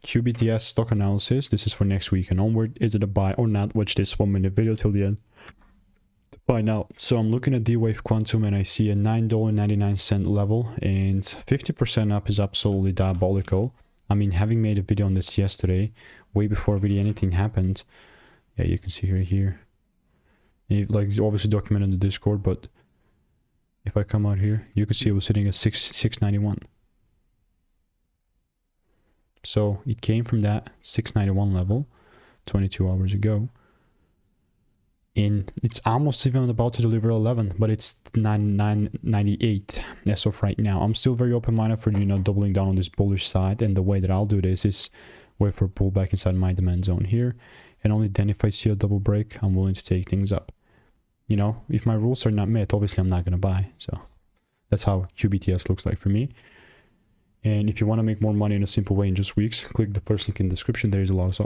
QBTS stock analysis. This is for next week and onward. Is it a buy or not? Watch this 1 minute video till the end to find out. So I'm looking at D-Wave Quantum and I see a $9.99 level, and 50% up is absolutely diabolical. I mean, having made a video on this yesterday, way before really anything happened. Yeah, you can see here. It, like, obviously documented in the Discord, but if I come out here, you can see it was sitting at 691. So it came from that 691 level 22 hours ago. And it's almost even about to deliver 11, but it's 998 as of right now. I'm still very open-minded for, you know, doubling down on this bullish side. And the way that I'll do this is wait for a pullback inside my demand zone here. And only then, if I see a double break, I'm willing to take things up. You know, if my rules are not met, obviously I'm not going to buy. So that's how QBTS looks like for me. And if you want to make more money in a simple way in just weeks, click the first link in the description. There is a lot of stuff.